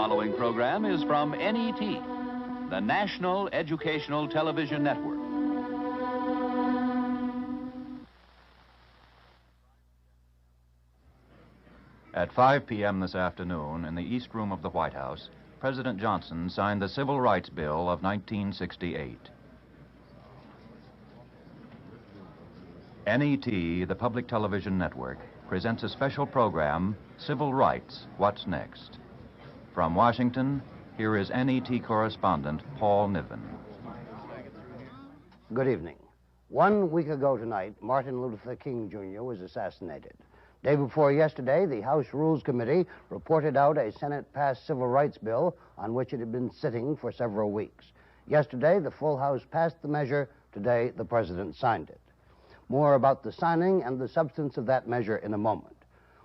following program is from NET, the National Educational Television Network. At 5 p.m. this afternoon, in the East Room of the White House, President Johnson signed the Civil Rights Bill of 1968. NET, the Public Television Network, presents a special program, Civil Rights, What's Next? From Washington, here is NET correspondent Paul Niven. Good evening. 1 week ago tonight, Martin Luther King Jr. was assassinated. Day before yesterday, the House Rules Committee reported out a Senate-passed civil rights bill on which it had been sitting for several weeks. Yesterday, the full House passed the measure. Today, the President signed it. More about the signing and the substance of that measure in a moment.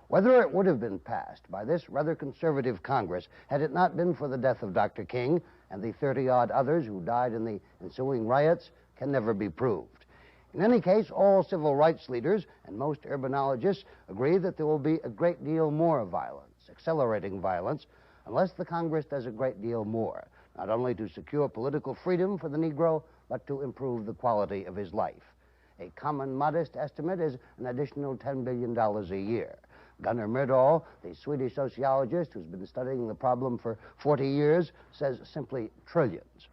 Whether it would have been passed by this rather conservative Congress had it not been for the death of Dr. King and the 30-odd others who died in the ensuing riots can never be proved. In any case, all civil rights leaders and most urbanologists agree that there will be a great deal more violence, accelerating violence, unless the Congress does a great deal more, not only to secure political freedom for the Negro, but to improve the quality of his life. A common modest estimate is an additional $10 billion a year. Gunnar Myrdal, the Swedish sociologist who's been studying the problem for 40 years, says simply trillions.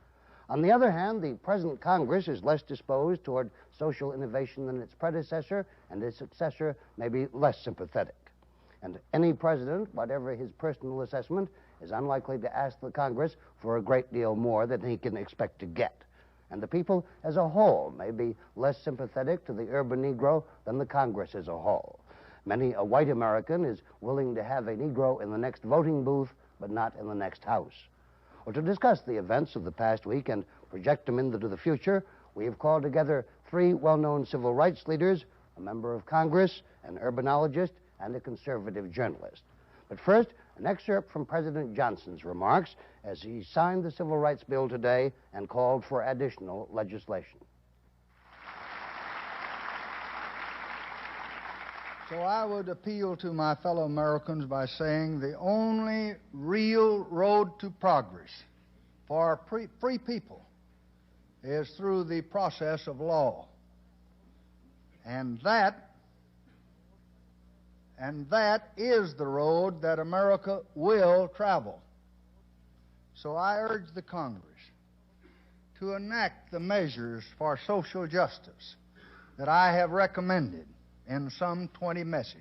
On the other hand, the present Congress is less disposed toward social innovation than its predecessor, and its successor may be less sympathetic. And any president, whatever his personal assessment, is unlikely to ask the Congress for a great deal more than he can expect to get. And the people as a whole may be less sympathetic to the urban Negro than the Congress as a whole. Many a white American is willing to have a Negro in the next voting booth, but not in the next House. Well, to discuss the events of the past week and project them into the future, we have called together 3 well-known civil rights leaders, a member of Congress, an urbanologist, and a conservative journalist. But first, an excerpt from President Johnson's remarks as he signed the Civil Rights Bill today and called for additional legislation. So I would appeal to my fellow Americans by saying the only real road to progress for free people is through the process of law. And that is the road that America will travel. So I urge the Congress to enact the measures for social justice that I have recommended in some 20 messages.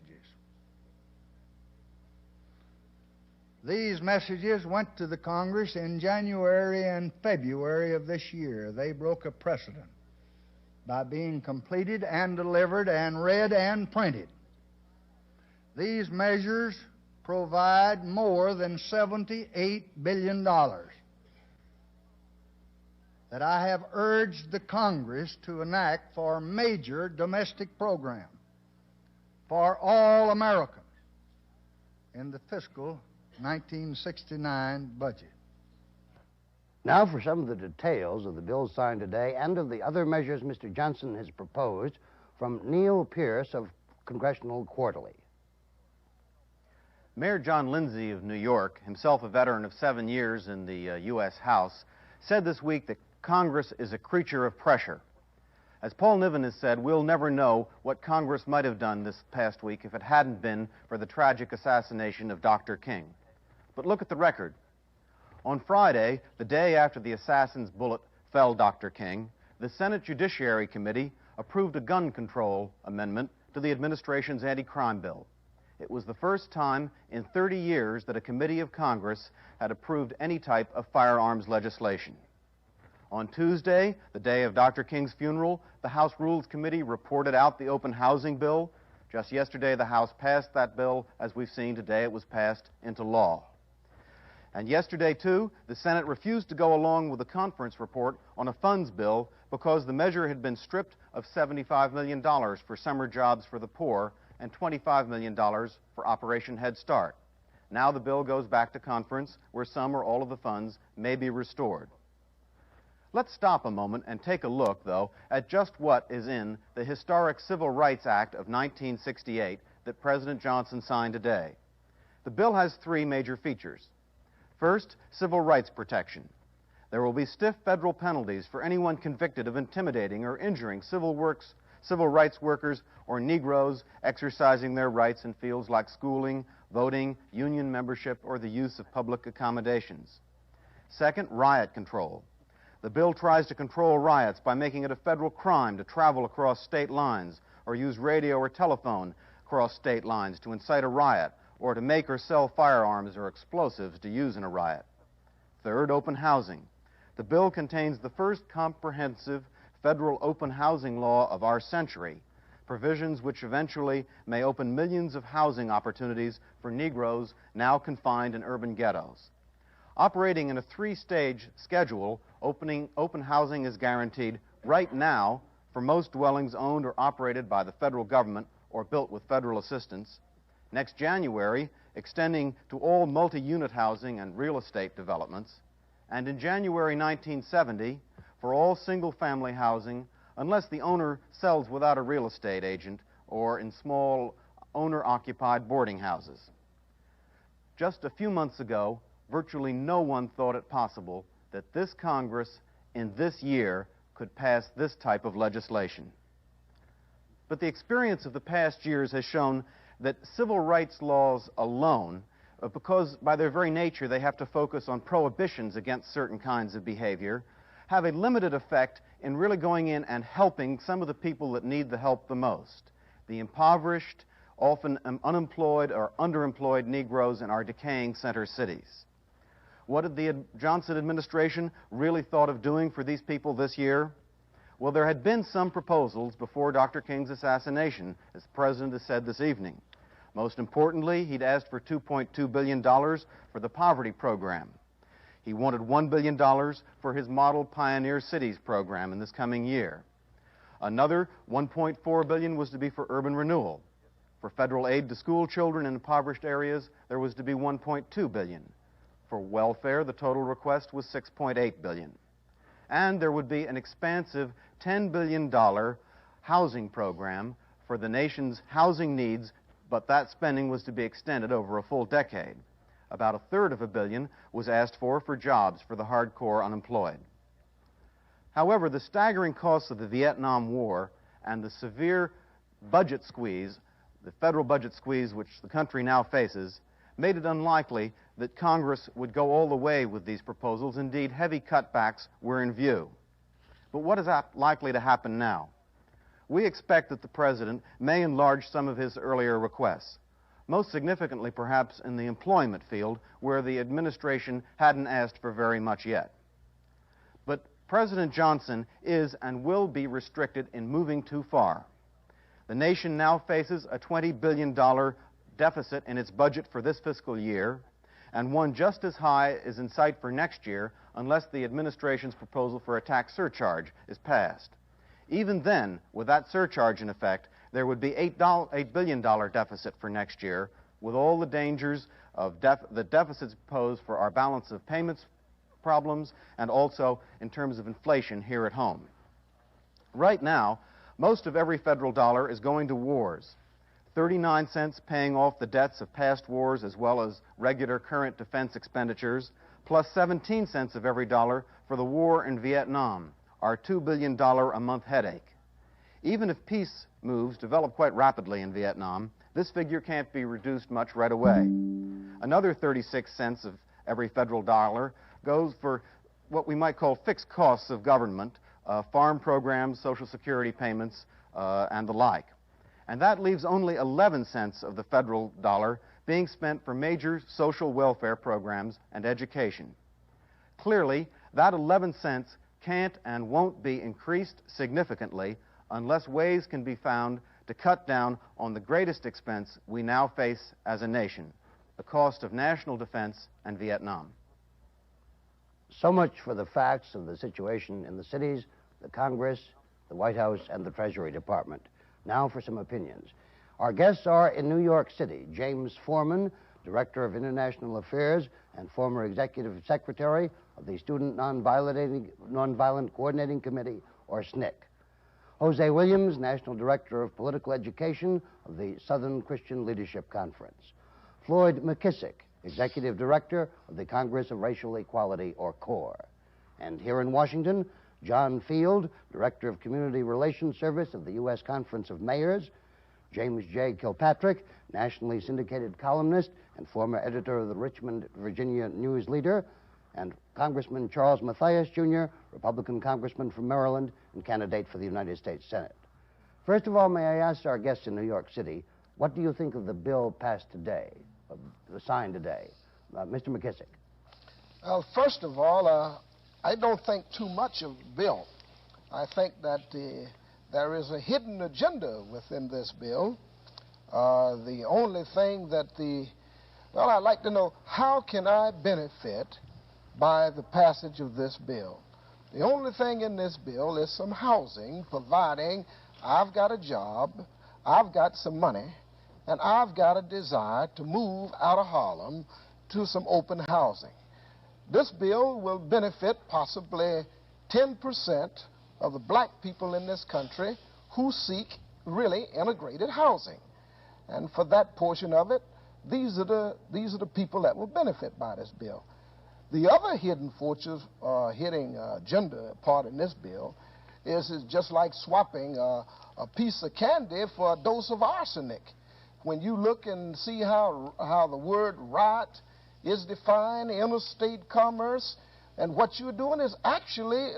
These messages went to the Congress in January and February of this year. They broke a precedent by being completed and delivered and read and printed. These measures provide more than $78 billion that I have urged the Congress to enact for major domestic programs for all Americans in the fiscal 1969 budget. Now for some of the details of the bill signed today and of the other measures Mr. Johnson has proposed from Neil Pierce of Congressional Quarterly. Mayor John Lindsay of New York, himself a veteran of 7 years in the U.S. House, said this week that Congress is a creature of pressure. As Paul Niven has said, we'll never know what Congress might have done this past week if it hadn't been for the tragic assassination of Dr. King. But look at the record. On Friday, the day after the assassin's bullet felled Dr. King, the Senate Judiciary Committee approved a gun control amendment to the administration's anti-crime bill. It was the first time in 30 years that a committee of Congress had approved any type of firearms legislation. On Tuesday, the day of Dr. King's funeral, the House Rules Committee reported out the open housing bill. Just yesterday, the House passed that bill. As we've seen today, it was passed into law. And yesterday, too, the Senate refused to go along with the conference report on a funds bill because the measure had been stripped of $75 million for summer jobs for the poor and $25 million for Operation Head Start. Now the bill goes back to conference where some or all of the funds may be restored. Let's stop a moment and take a look, though, at just what is in the historic Civil Rights Act of 1968 that President Johnson signed today. The bill has 3 major features. First, civil rights protection. There will be stiff federal penalties for anyone convicted of intimidating or injuring civil rights workers or Negroes exercising their rights in fields like schooling, voting, union membership, or the use of public accommodations. Second, riot control. The bill tries to control riots by making it a federal crime to travel across state lines or use radio or telephone across state lines to incite a riot or to make or sell firearms or explosives to use in a riot. Third, open housing. The bill contains the first comprehensive federal open housing law of our century, provisions which eventually may open millions of housing opportunities for Negroes now confined in urban ghettos. Operating in a three-stage schedule, open housing is guaranteed right now for most dwellings owned or operated by the federal government or built with federal assistance. Next January, extending to all multi-unit housing and real estate developments. And in January 1970, for all single-family housing, unless the owner sells without a real estate agent or in small owner-occupied boarding houses. Just a few months ago, virtually no one thought it possible that this Congress in this year could pass this type of legislation. But the experience of the past years has shown that civil rights laws alone, because by their very nature they have to focus on prohibitions against certain kinds of behavior, have a limited effect in really going in and helping some of the people that need the help the most. The impoverished, often unemployed or underemployed Negroes in our decaying center cities. What did the Johnson administration really thought of doing for these people this year? Well, there had been some proposals before Dr. King's assassination, as the President has said this evening. Most importantly, he'd asked for $2.2 billion for the poverty program. He wanted $1 billion for his Model Pioneer Cities program in this coming year. Another $1.4 billion was to be for urban renewal. For federal aid to school children in impoverished areas, there was to be $1.2 billion. For welfare, the total request was $6.8 billion. And there would be an expansive $10 billion housing program for the nation's housing needs, but that spending was to be extended over a full decade. About a third of $1 billion was asked for jobs for the hardcore unemployed. However, the staggering costs of the Vietnam War and the severe budget squeeze, the federal budget squeeze which the country now faces, made it unlikely that Congress would go all the way with these proposals. Indeed, heavy cutbacks were in view. But what is likely to happen now? We expect that the President may enlarge some of his earlier requests, most significantly perhaps in the employment field, where the administration hadn't asked for very much yet. But President Johnson is and will be restricted in moving too far. The nation now faces a $20 billion deficit in its budget for this fiscal year, and one just as high is in sight for next year unless the administration's proposal for a tax surcharge is passed. Even then, with that surcharge in effect, there would be $8 billion deficit for next year, with all the dangers of the deficits posed for our balance of payments problems and also in terms of inflation here at home. Right now, most of every federal dollar is going to wars. 39 cents paying off the debts of past wars as well as regular current defense expenditures, plus 17 cents of every dollar for the war in Vietnam, our $2 billion a month headache. Even if peace moves develop quite rapidly in Vietnam, this figure can't be reduced much right away. Another 36 cents of every federal dollar goes for what we might call fixed costs of government, farm programs, Social Security payments, and the like. And that leaves only 11 cents of the federal dollar being spent for major social welfare programs and education. Clearly, that 11 cents can't and won't be increased significantly unless ways can be found to cut down on the greatest expense we now face as a nation, the cost of national defense and Vietnam. So much for the facts of the situation in the cities, the Congress, the White House, and the Treasury Department. Now for some opinions. Our guests are in New York City, James Forman, Director of International Affairs and former Executive Secretary of the Student Nonviolent Coordinating Committee, or SNCC. Hosea Williams, National Director of Political Education of the Southern Christian Leadership Conference. Floyd McKissick, Executive Director of the Congress of Racial Equality, or CORE. And here in Washington, John Field, Director of Community Relations Service of the U.S. Conference of Mayors, James J. Kilpatrick, nationally syndicated columnist and former editor of the Richmond, Virginia News Leader, and Congressman Charles Mathias, Jr., Republican congressman from Maryland and candidate for the United States Senate. First of all, may I ask our guests in New York City, what do you think of the bill passed today, signed today? Mr. McKissick. Well, first of all, I don't think too much of the bill. I think that there is a hidden agenda within this bill. The only thing that well, I'd like to know, how can I benefit by the passage of this bill? The only thing in this bill is some housing, providing I've got a job, I've got some money, and I've got a desire to move out of Harlem to some open housing. This bill will benefit possibly 10% of the black people in this country who seek really integrated housing. And for that portion of it, these are the people that will benefit by this bill. The other hidden fortune, hidden agenda part in this bill is just like swapping a piece of candy for a dose of arsenic. When you look and see how the word riot is defined, interstate commerce, and what you're doing is actually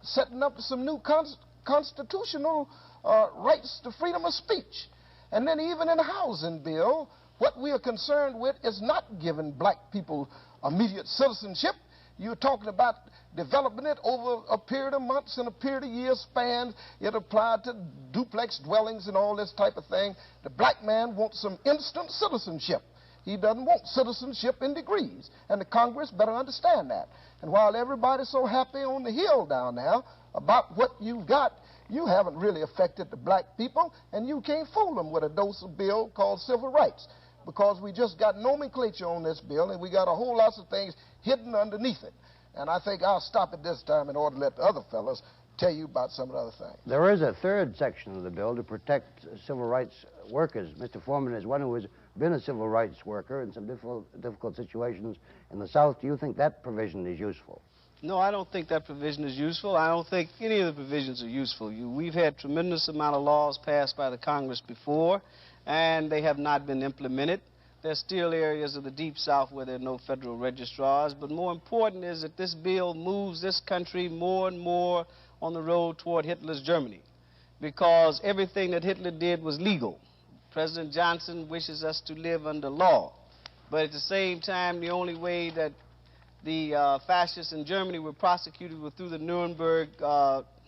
setting up some new constitutional rights to freedom of speech. And then even in the housing bill, what we are concerned with is not giving black people immediate citizenship. You're talking about developing it over a period of months and a period of years span. It applied to duplex dwellings and all this type of thing. The black man wants some instant citizenship. He doesn't want citizenship in degrees, and the Congress better understand that. And while everybody's so happy on the Hill down now about what you've got, you haven't really affected the black people, and you can't fool them with a dose of bill called civil rights, because we just got nomenclature on this bill, and we got a whole lot of things hidden underneath it. And I think I'll stop at this time in order to let the other fellows tell you about some of the other things. There is a third section of the bill to protect civil rights workers. Mr. Forman is one who has been a civil rights worker in some difficult situations in the South. Do you think that provision is useful? No, I don't think that provision is useful. I don't think any of the provisions are useful. We've had tremendous amount of laws passed by the Congress before, and they have not been implemented. There's still areas of the Deep South where there are no federal registrars, but more important is that this bill moves this country more and more on the road toward Hitler's Germany, because everything that Hitler did was legal. President Johnson wishes us to live under law, but at the same time, the only way that the fascists in Germany were prosecuted were through the Nuremberg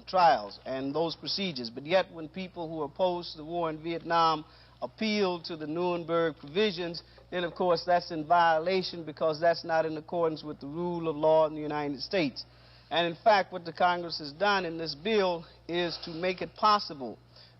trials and those procedures. But yet, when people who opposed the war in Vietnam appealed to the Nuremberg provisions, then of course that's in violation, because that's not in accordance with the rule of law in the United States. And in fact, what the Congress has done in this bill is to make it possible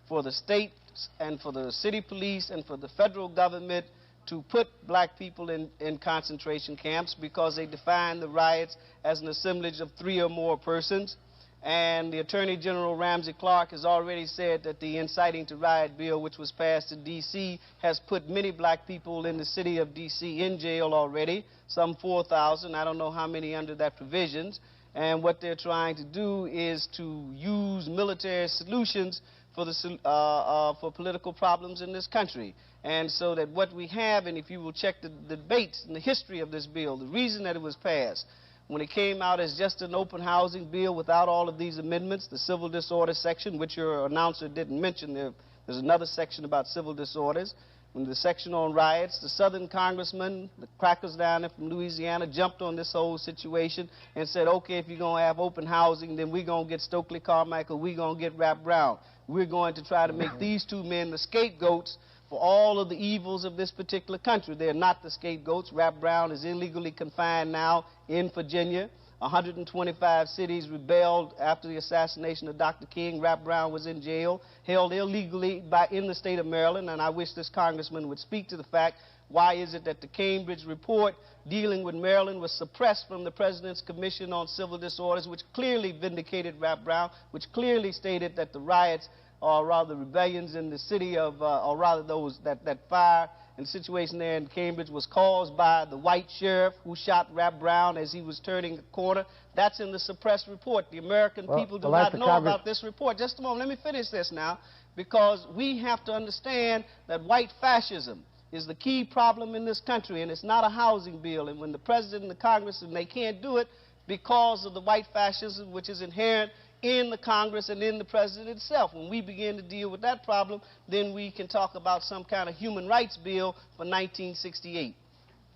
for the states and for the city police and for the federal government to put black people in concentration camps, because they define the riots as an assemblage of 3 or more persons. And the Attorney General Ramsey Clark has already said that the inciting to riot bill, which was passed in D.C., has put many black people in the city of D.C. in jail already, some 4,000. I don't know how many under that provisions. And what they're trying to do is to use military solutions for political problems in this country. And so that what we have, and if you will check the debates and the history of this bill, the reason that it was passed, when it came out as just an open housing bill without all of these amendments, the civil disorder section, which your announcer didn't mention, there's another section about civil disorders. When the section on riots, the Southern congressman, the crackers down there from Louisiana, jumped on this whole situation and said, okay, if you're going to have open housing, then we're going to get Stokely Carmichael, we're going to get Rap Brown. We're going to try to make these two men the scapegoats for all of the evils of this particular country. They're not the scapegoats. Rap Brown is illegally confined now in Virginia. 125 cities rebelled after the assassination of Dr. King. Rap Brown was in jail, held illegally in the state of Maryland, and I wish this congressman would speak to the fact, why is it that the Cambridge report dealing with Maryland was suppressed from the President's Commission on Civil Disorders, which clearly vindicated Rap Brown, which clearly stated that the riots or rather rebellions in the city of, or rather that fire and situation there in Cambridge was caused by the white sheriff who shot Rap Brown as he was turning the corner. That's in the suppressed report. The American people do not know about this report. Just a moment, let me finish this now, because we have to understand that white fascism is the key problem in this country, and it's not a housing bill. And when the president and the Congress, and they can't do it because of the white fascism which is inherent in the Congress and in the president itself. When we begin to deal with that problem, then we can talk about some kind of human rights bill for 1968.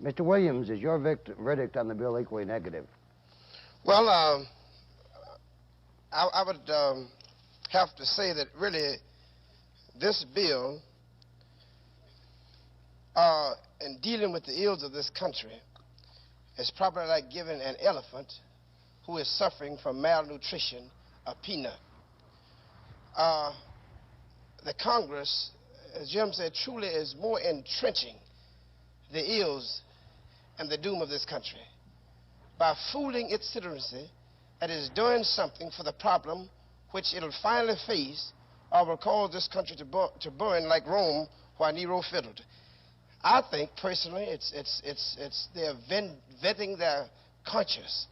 Mr. Williams, is your verdict on the bill equally negative? Well, I would have to say that really this bill, in dealing with the ills of this country, is probably like giving an elephant who is suffering from malnutrition a peanut. The Congress, as Jim said, truly is more entrenching the ills and the doom of this country by fooling its citizenry that it is doing something for the problem which it'll finally face, or will cause this country to burn like Rome while Nero fiddled. I think personally they're venting their conscience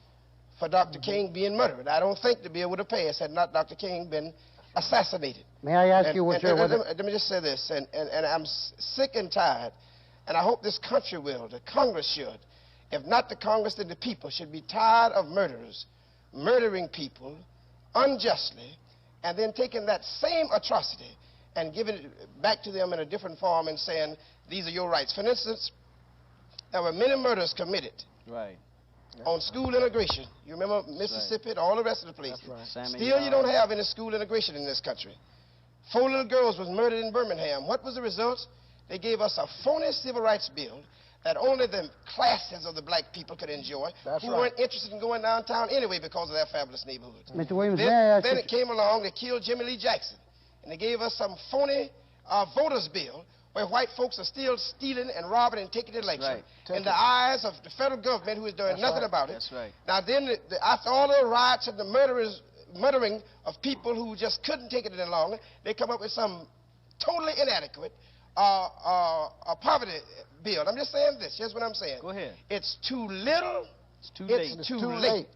for Dr. King being murdered. I don't think the bill would have passed had not Dr. King been assassinated. May I ask you what let me just say this, and I'm sick and tired, and I hope this country will, the Congress should, if not the Congress, then the people should be tired of murderers murdering people unjustly and then taking that same atrocity and giving it back to them in a different form and saying, these are your rights. For instance, there were many murders committed on school integration. You remember Mississippi and all the rest of the places. Still, you don't have any school integration in this country. 4 little girls was murdered in Birmingham. What was the result? They gave us a phony civil rights bill that only the classes of the black people could enjoy, who weren't interested in going downtown anyway because of their fabulous neighborhoods. Mr. Williams, then it came along, they killed Jimmy Lee Jackson, and they gave us some phony voters bill where white folks are still stealing and robbing and taking the election in the eyes of the federal government, who is doing nothing about it. Now then, after all the riots and the murdering of people who just couldn't take it any longer, they come up with some totally inadequate poverty bill. I'm just saying this. Here's what I'm saying. Go ahead. It's too little. It's too late. It's too late.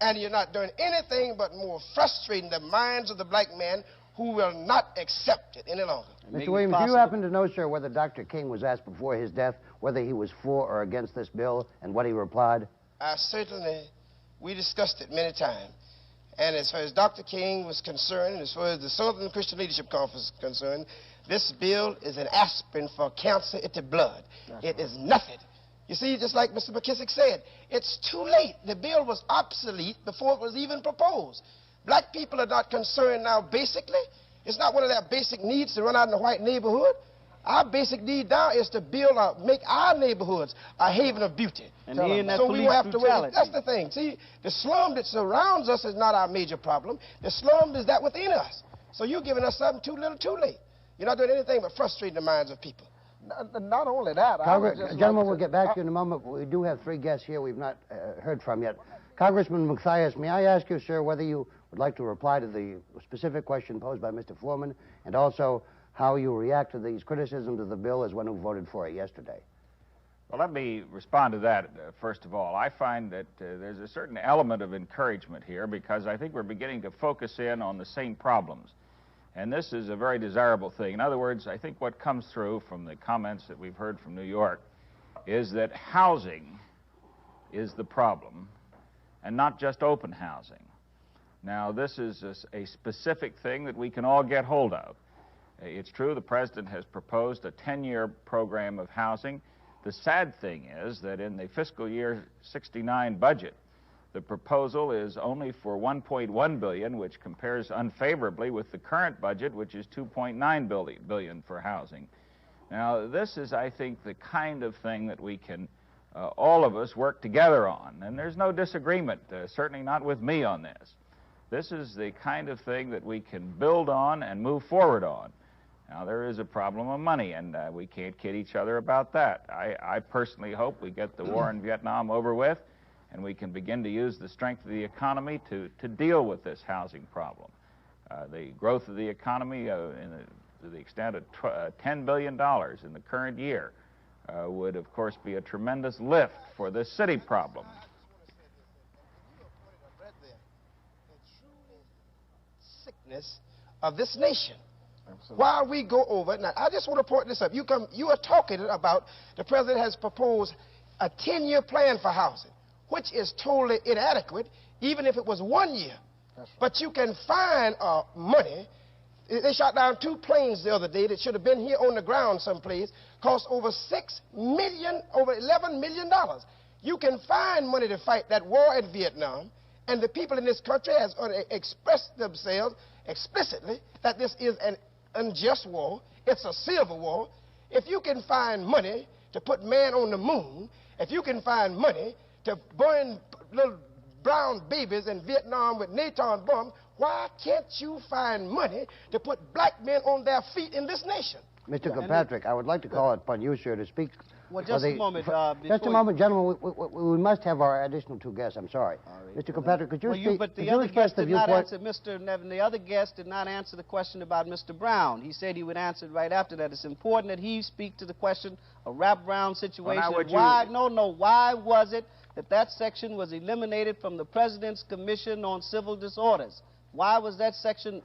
And you're not doing anything but more frustrating the minds of the black man who will not accept it any longer. Mr. Williams, do you happen to know, sir, whether Dr. King was asked before his death whether he was for or against this bill and what he replied? We discussed it many times. And as far as Dr. King was concerned, as far as the Southern Christian Leadership Conference is concerned, this bill is an aspirin for cancer into blood. It is nothing. You see, just like Mr. McKissick said, it's too late. The bill was obsolete before it was even proposed. Black people are not concerned now, basically. It's not one of their basic needs to run out in a white neighborhood. Our basic need now is to make our neighborhoods a haven of beauty. And that so we won't have to brutality. wait. That's the thing. See, the slum that surrounds us is not our major problem. The slum is that within us. So you're giving us something too little, too late. You're not doing anything but frustrating the minds of people. Not only that, Gentlemen, we'll get back to you in a moment. We do have 3 guests here we've not heard from yet. Congressman Mathias, may I ask you, sir, whether you would like to reply to the specific question posed by Mr. Forman, and also how you react to these criticisms of the bill as one who voted for it yesterday? Well, let me respond to that, first of all. I find that there's a certain element of encouragement here, because I think we're beginning to focus in on the same problems. And this is a very desirable thing. In other words, I think what comes through from the comments that we've heard from New York is that housing is the problem, and not just open housing. Now, this is a specific thing that we can all get hold of. It's true the President has proposed a 10-year program of housing. The sad thing is that in the fiscal year 69 budget, the proposal is only for $1.1 billion, which compares unfavorably with the current budget, which is $2.9 billion for housing. Now, this is, I think, the kind of thing that we can, all of us, work together on. And there's no disagreement, certainly not with me on this. This is the kind of thing that we can build on and move forward on. Now, there is a problem of money, and we can't kid each other about that. I personally hope we get the war in Vietnam over with, and we can begin to use the strength of the economy to deal with this housing problem. The growth of the economy to the extent of $10 billion in the current year would, of course, be a tremendous lift for this city problem. Sickness of this nation. Absolutely. While we go over it, now I just want to point this up. You are talking about the president has proposed a 10-year plan for housing, which is totally inadequate, even if it was 1 year. Right. But you can find money. They shot down 2 planes the other day that should have been here on the ground someplace, cost over over $11 million. You can find money to fight that war in Vietnam, and the people in this country has expressed themselves explicitly that this is an unjust war. It's a civil war. If you can find money to put man on the moon, if you can find money to burn little brown babies in Vietnam with Naton bombs, why can't you find money to put black men on their feet in this nation? Mr. Kilpatrick, I would like to call upon you, sir, to speak. Well, just a moment. Just a moment, gentlemen. We must have our additional 2 guests. I'm sorry. Right. Mr. Kilpatrick, could you speak? But the other guest did not answer, Mr. Niven, the other guest did not answer the question about Mr. Brown. He said he would answer it right after that. It's important that he speak to the question of Rap Brown situation. Well, why was it that section was eliminated from the President's Commission on Civil Disorders? Why was that section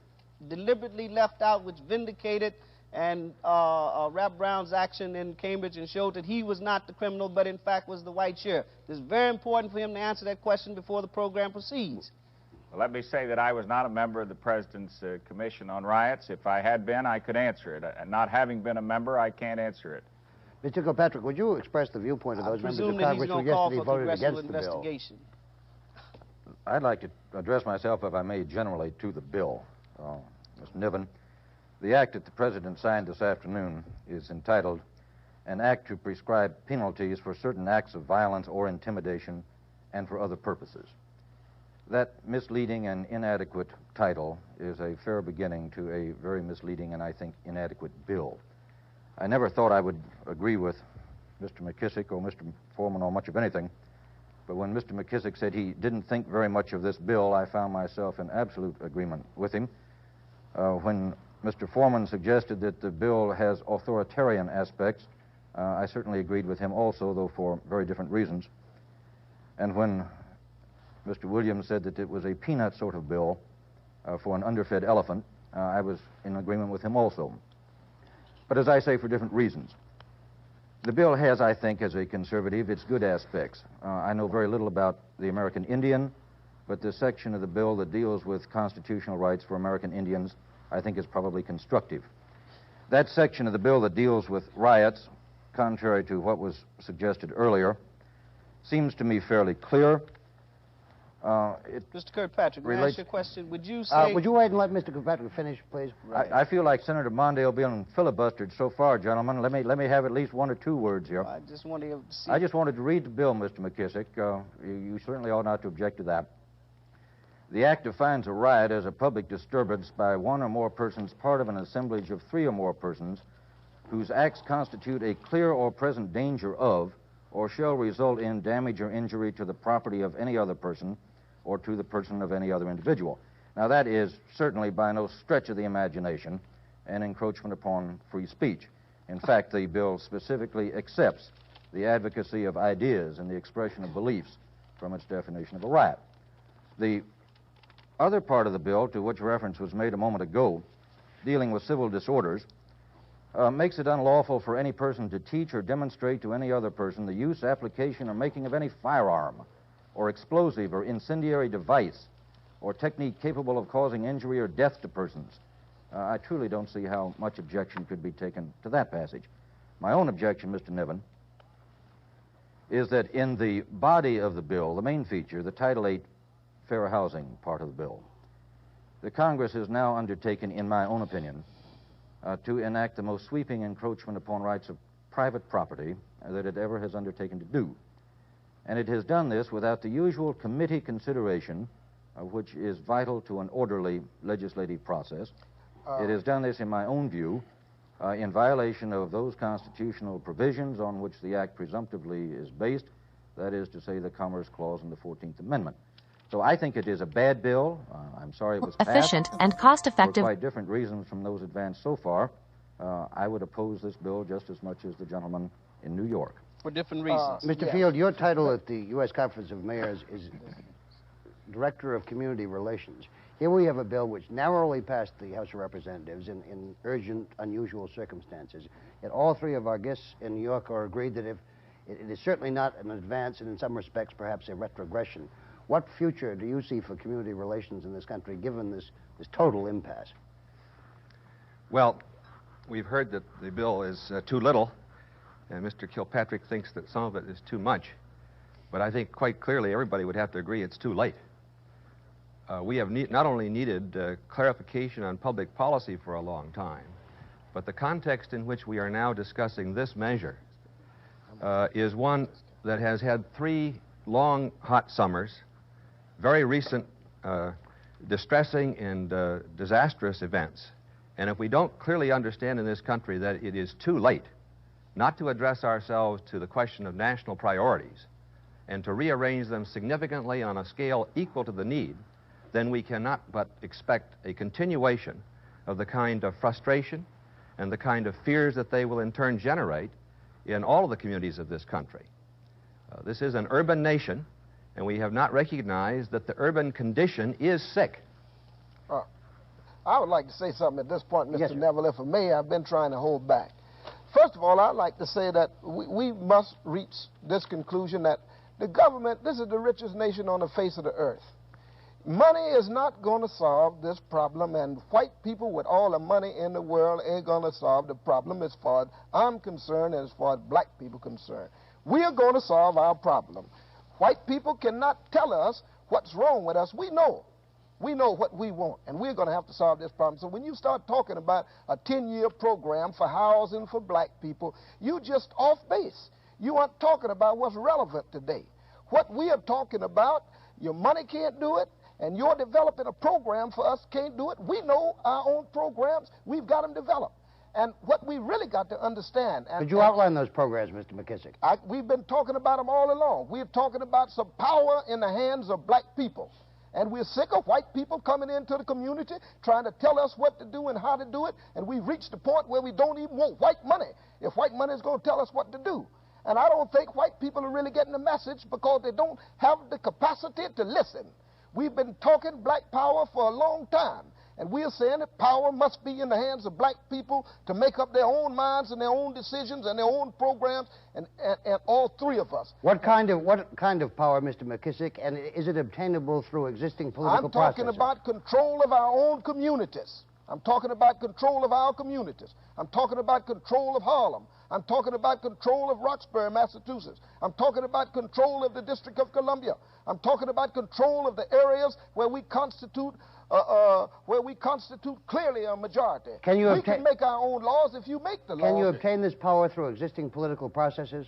deliberately left out, which vindicated and Rap Brown's action in Cambridge and showed that he was not the criminal, but in fact was the white sheriff? It's very important for him to answer that question before the program proceeds. Well, let me say that I was not a member of the President's Commission on Riots. If I had been, I could answer it. And not having been a member, I can't answer it. Mr. Kilpatrick, would you express the viewpoint of those members of Congress who yesterday voted against the bill? I'd like to address myself, if I may, generally to the bill. Mr. Niven, the act that the President signed this afternoon is entitled An Act to Prescribe Penalties for Certain Acts of Violence or Intimidation and for Other Purposes. That misleading and inadequate title is a fair beginning to a very misleading and, I think, inadequate bill. I never thought I would agree with Mr. McKissick or Mr. Forman or much of anything, but when Mr. McKissick said he didn't think very much of this bill, I found myself in absolute agreement with him. When Mr. Forman suggested that the bill has authoritarian aspects, I certainly agreed with him also, though for very different reasons. And when Mr. Williams said that it was a peanut sort of bill for an underfed elephant, I was in agreement with him also. But as I say, for different reasons. The bill has, I think, as a conservative, its good aspects. I know very little about the American Indian, but the section of the bill that deals with constitutional rights for American Indians, I think, is probably constructive. That section of the bill that deals with riots, contrary to what was suggested earlier, seems to me fairly clear. Mr. Kirkpatrick, may I ask you a question? Would you say... would you wait and let Mr. Kirkpatrick finish, please? Right. I feel like Senator Mondale being filibustered so far, gentlemen. Let me have at least 1 or 2 words here. I just wanted to see... I just wanted to read the bill, Mr. McKissick. You certainly ought not to object to that. The Act defines a riot as a public disturbance by 1 or more persons part of an assemblage of 3 or more persons whose acts constitute a clear or present danger of or shall result in damage or injury to the property of any other person or to the person of any other individual. Now, that is certainly by no stretch of the imagination an encroachment upon free speech. In fact, the bill specifically accepts the advocacy of ideas and the expression of beliefs from its definition of a riot. The other part of the bill, to which reference was made a moment ago, dealing with civil disorders, makes it unlawful for any person to teach or demonstrate to any other person the use, application, or making of any firearm or explosive or incendiary device or technique capable of causing injury or death to persons. I truly don't see how much objection could be taken to that passage. My own objection, Mr. Niven, is that in the body of the bill, the main feature, the Title VIII fair housing part of the bill, the Congress has now undertaken, in my own opinion, to enact the most sweeping encroachment upon rights of private property that it ever has undertaken to do. And it has done this without the usual committee consideration, which is vital to an orderly legislative process. It has done this, in my own view, in violation of those constitutional provisions on which the Act presumptively is based, that is to say, the Commerce Clause and the 14th Amendment. So I think it is a bad bill. I'm sorry it was passed. Efficient and cost-effective. For quite different reasons from those advanced so far. I would oppose this bill just as much as the gentleman in New York. For different reasons. Mr. Field, your title at the U.S. Conference of Mayors is Director of Community Relations. Here we have a bill which narrowly passed the House of Representatives in urgent, unusual circumstances. Yet all three of our guests in New York are agreed that if it is certainly not an advance and in some respects perhaps a retrogression. What future do you see for community relations in this country given this total impasse? Well, we've heard that the bill is too little, and Mr. Kilpatrick thinks that some of it is too much. But I think quite clearly everybody would have to agree it's too late. We have not only needed clarification on public policy for a long time, but the context in which we are now discussing this measure is one that has had 3 long, hot summers, very recent distressing and disastrous events. And if we don't clearly understand in this country that it is too late not to address ourselves to the question of national priorities and to rearrange them significantly on a scale equal to the need, then we cannot but expect a continuation of the kind of frustration and the kind of fears that they will in turn generate in all of the communities of this country. This is an urban nation, and we have not recognized that the urban condition is sick. I would like to say something at this point, Mr. Yes, Neville, if I may. I've been trying to hold back. First of all, I'd like to say that we must reach this conclusion that the government, this is the richest nation on the face of the earth. Money is not going to solve this problem, and white people with all the money in the world ain't going to solve the problem as far as I'm concerned and as far as black people are concerned. We are going to solve our problem. White people cannot tell us what's wrong with us. We know. We know what we want, and we're going to have to solve this problem. So when you start talking about a 10-year program for housing for black people, you just off base. You aren't talking about what's relevant today. What we are talking about, your money can't do it, and you're developing a program for us can't do it. We know our own programs. We've got them developed. And what we really got to understand... Could you outline those programs, Mr. McKissick? We've been talking about them all along. We're talking about some power in the hands of black people. And we're sick of white people coming into the community trying to tell us what to do and how to do it. And we've reached the point where we don't even want white money if white money is going to tell us what to do. And I don't think white people are really getting the message because they don't have the capacity to listen. We've been talking black power for a long time, and we're saying that power must be in the hands of black people to make up their own minds and their own decisions and their own programs, and all three of us. What kind of power, Mr. McKissick, and is it obtainable through existing political processes? I'm talking about control of our own communities. I'm talking about control of our communities. I'm talking about control of Harlem. I'm talking about control of Roxbury, Massachusetts. I'm talking about control of the District of Columbia. I'm talking about control of the areas where we constitute clearly a majority. We can make our own laws if you make the laws. Can you obtain this power through existing political processes?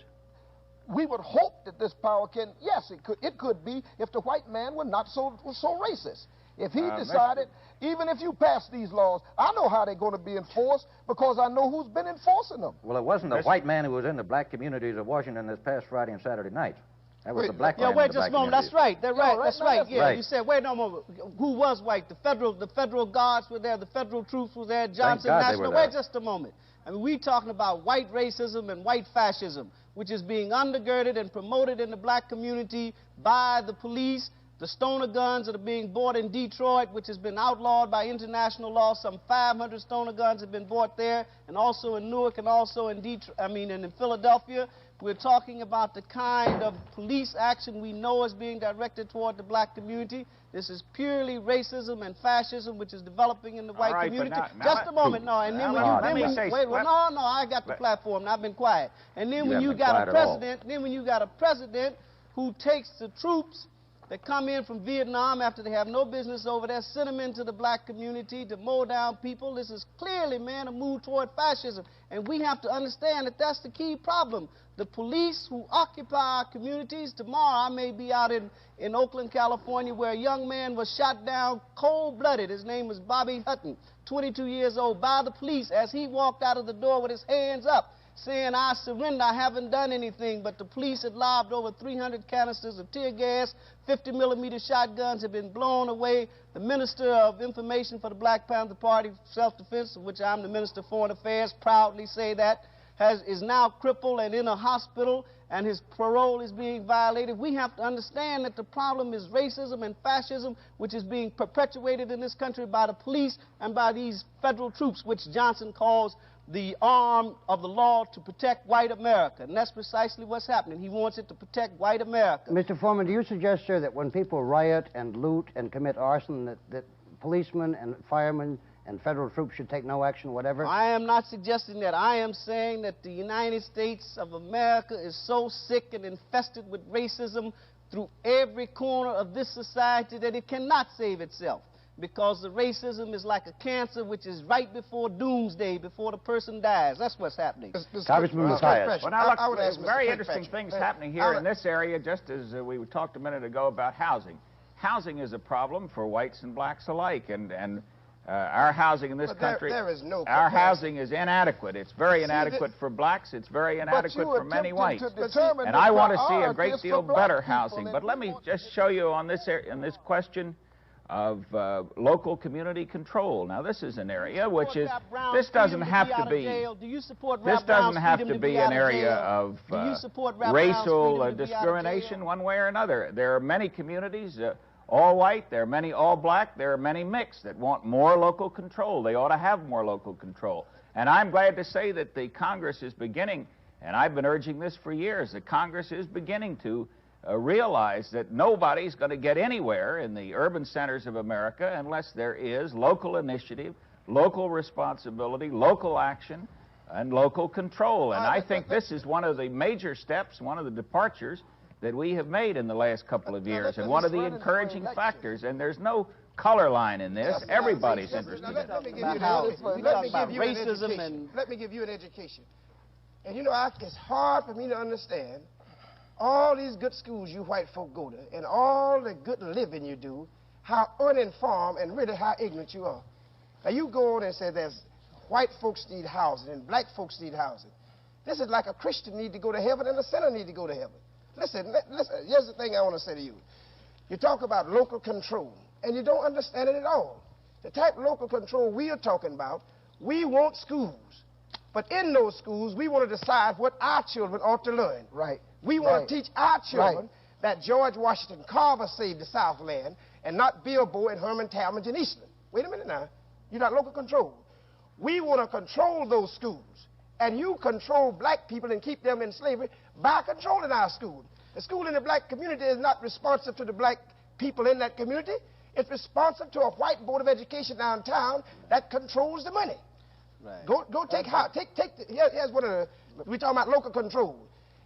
We would hope that this power can, yes, it could be if the white man were not so racist. If he decided, even if you pass these laws, I know how they're going to be enforced because I know who's been enforcing them. Well, it wasn't the white man who was in the black communities of Washington this past Friday and Saturday night. That was the black man. Yeah, wait just a moment. That's right. That's right. Yeah, right. You said, wait a moment. Who was white? The federal guards were there. The federal troops were there. Johnson National. Wait just a moment. I mean, we're talking about white racism and white fascism, which is being undergirded and promoted in the black community by the police. The stoner guns that are being bought in Detroit, which has been outlawed by international law. Some 500 stoner guns have been bought there, and also in Newark, and also in in Philadelphia. We're talking about the kind of police action we know is being directed toward the black community. This is purely racism and fascism, which is developing in the white community. Just a moment, no. And then I got the platform, and I've been quiet. And then when you got a president, who takes the troops that come in from Vietnam after they have no business over there, send them into the black community to mow down people. This is clearly, man, a move toward fascism. And we have to understand that that's the key problem. The police who occupy our communities, tomorrow I may be out in Oakland, California, where a young man was shot down cold-blooded. His name was Bobby Hutton, 22 years old, by the police as he walked out of the door with his hands up, saying, "I surrender, I haven't done anything." But the police had lobbed over 300 canisters of tear gas, 50-millimeter shotguns had been blown away. The Minister of Information for the Black Panther Party, Self-Defense, of which I'm the Minister of Foreign Affairs, proudly say that, is now crippled and in a hospital, and his parole is being violated. We have to understand that the problem is racism and fascism, which is being perpetuated in this country by the police and by these federal troops, which Johnson calls the arm of the law to protect white America. And that's precisely what's happening. He wants it to protect white America. Mr. Forman, do you suggest, sir, that when people riot and loot and commit arson, that policemen and firemen and federal troops should take no action, whatever? I am not suggesting that. I am saying that the United States of America is so sick and infested with racism through every corner of this society that it cannot save itself, because the racism is like a cancer which is right before doomsday, before the person dies. That's what's happening. Congressman Matthias. Well, now, look, there's very interesting things happening here in this area, just as we talked a minute ago about housing. Housing is a problem for whites and blacks alike, and our housing in this country, there is no our housing is inadequate. It's very inadequate for blacks. It's very inadequate for many whites. And I want to see a great deal better housing. But let me just show you on this in this question of local community control. Now, this is an area which is, this doesn't have to be an area of racial discrimination one way or another. There are many communities, all white, there are many all black, there are many mixed that want more local control. They ought to have more local control. And I'm glad to say that the Congress is beginning, and I've been urging this for years, the Congress is beginning to realize that nobody's going to get anywhere in the urban centers of America unless there is local initiative, local responsibility, local action, and local control. And I think this is one of the major steps, one of the departures that we have made in the last couple of years, and one of the encouraging factors. And there's no color line in this. Everybody's interested in it. Let me give you an education. And you know, it's hard for me to understand all these good schools you white folk go to, and all the good living you do, how uninformed and really how ignorant you are. Now, you go on and say there's white folks need housing and black folks need housing. This is like a Christian need to go to heaven and a sinner need to go to heaven. Listen, here's the thing I want to say to you. You talk about local control, and you don't understand it at all. The type of local control we are talking about, we want schools. But in those schools, we want to decide what our children ought to learn. Right. We want to teach our children that George Washington Carver saved the Southland and not Bilbo and Herman Talmadge in Eastland. Wait a minute now. You're not local control. We want to control those schools. And you control black people and keep them in slavery by controlling our school. The school in the black community is not responsive to the black people in that community. It's responsive to a white board of education downtown that controls the money. Right. Go take here's one of the, we're talking about local control.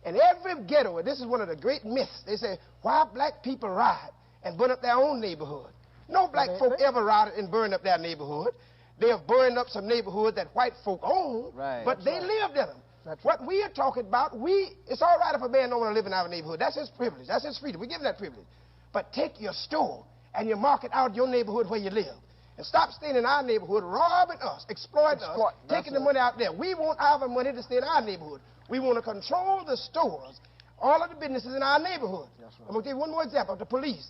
In every ghetto, and this is one of the great myths, they say, why black people riot and burn up their own neighborhood? No black folk ever rioted and burned up their neighborhood. They have burned up some neighborhoods that white folk own, but they lived in them. What we are talking about, it's all right if a man don't want to live in our neighborhood. That's his privilege. That's his freedom. We give him that privilege. But take your store and you market out your neighborhood where you live. And stop staying in our neighborhood, robbing us, exploiting us, taking the money out there. We want our money to stay in our neighborhood. We want to control the stores, all of the businesses in our neighborhood. I'm going to give you one more example of the police.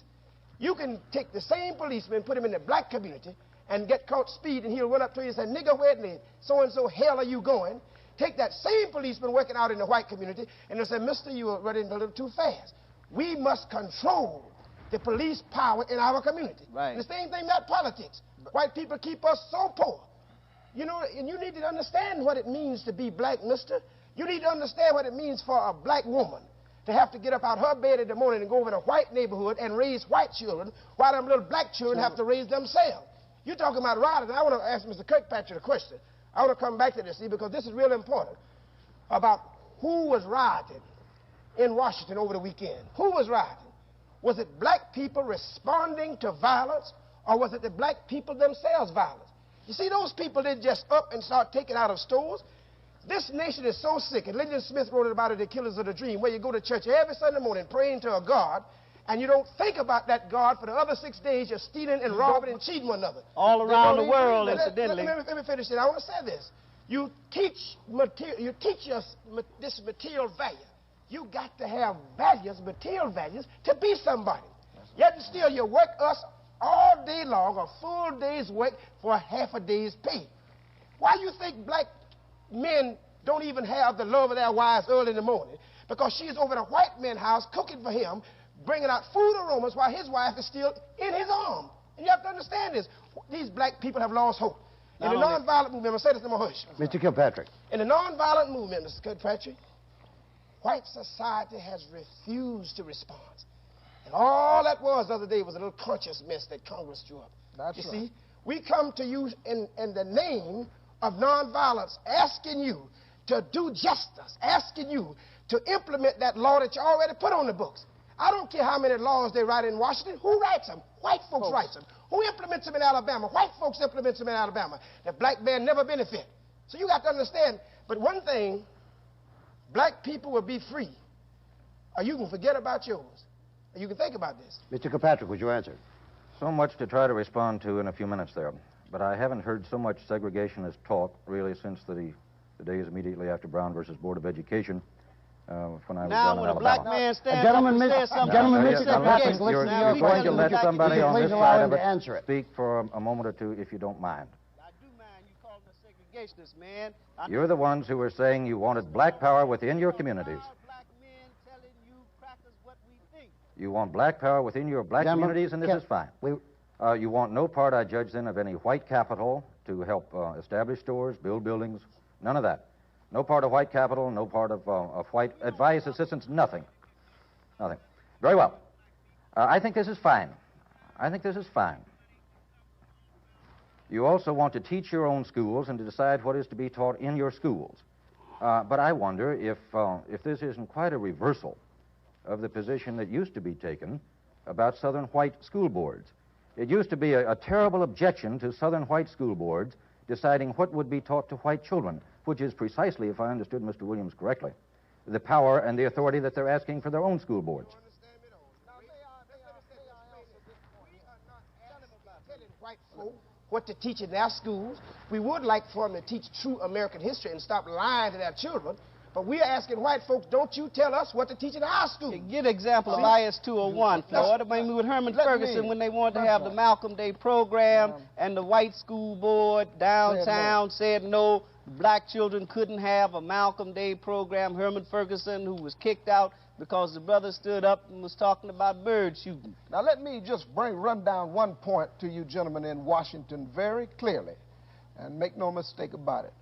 You can take the same policeman, put him in the black community, and get caught speeding, and he'll run up to you and say, nigger, where the so-and-so hell are you going? Take that same policeman working out in the white community, and they'll say, mister, you are running a little too fast. We must control the police power in our community. Right. The same thing about politics. White people keep us so poor. You know, and you need to understand what it means to be black, mister. You need to understand what it means for a black woman to have to get up out her bed in the morning and go over in a white neighborhood and raise white children while them little black children have to raise themselves. You're talking about rioting. I want to ask Mr. Kirkpatrick a question. I want to come back to this, see, because this is real important, about who was rioting in Washington over the weekend. Who was rioting? Was it black people responding to violence, or was it the black people themselves violence? You see, those people didn't just up and start taking out of stores. This nation is so sick, and Lyndon Smith wrote about it, The Killers of the Dream, where you go to church every Sunday morning praying to a God, and you don't think about that God for the other 6 days. You're stealing and robbing and cheating one another. All around the world, incidentally. Let me finish it. I want to say this. You teach us this material value. You got to have values, material values, to be somebody. Yet and still you work us all day long, a full day's work for half a day's pay. Why you think black men don't even have the love of their wives early in the morning? Because she's over at a white man's house cooking for him, bringing out food aromas while his wife is still in his arm. And you have to understand this. These black people have lost hope. In the nonviolent movement, I'm going to say this to my hush. Mr. Kilpatrick. In the nonviolent movement, Mr. Kilpatrick, white society has refused to respond. And all that was the other day was a little conscious mess that Congress drew up. That's you right. see, we come to you in the name of nonviolence, asking you to do justice, asking you to implement that law that you already put on the books. I don't care how many laws they write in Washington. Who writes them? White folks write them. Who implements them in Alabama? White folks implement them in Alabama. The black man never benefit. So you got to understand, but one thing, black people will be free, or you can forget about yours. Or you can think about this. Mr. Kilpatrick, would you answer? So much to try to respond to in a few minutes there. But I haven't heard so much segregationist talk, really, since the days immediately after Brown versus Board of Education, when I was down in when Alabama. a black man stands Gentleman, up and says something, Mr. Kilpatrick, You're listen going to let somebody on this side of it speak for a moment or two, if you don't mind. I do mind you calling us segregationists, man. You're the ones who were saying you wanted black power within your communities. Black men telling you crackers what we think. You want black power within your black communities, and this is fine. You want no part, I judge, then, of any white capital to help establish stores, build buildings, none of that. No part of white capital, no part of white advice, assistance, nothing. Nothing. Very well. I think this is fine. I think this is fine. You also want to teach your own schools and to decide what is to be taught in your schools. But I wonder if this isn't quite a reversal of the position that used to be taken about Southern white school boards. It used to be a terrible objection to Southern white school boards deciding what would be taught to white children, which is precisely, if I understood Mr. Williams correctly, the power and the authority that they're asking for their own school boards. White folk what to teach in their schools. We would like for them to teach true American history and stop lying to their children. But we're asking white folks, don't you tell us what to teach in our schools. Get an example of IS 201, Floyd. I mean, with Herman Ferguson, when they wanted to have the Malcolm Day program, and the white school board downtown said no, black children couldn't have a Malcolm Day program. Herman Ferguson, who was kicked out because the brother stood up and was talking about bird shooting. Now, let me just run down one point to you gentlemen in Washington very clearly, and make no mistake about it.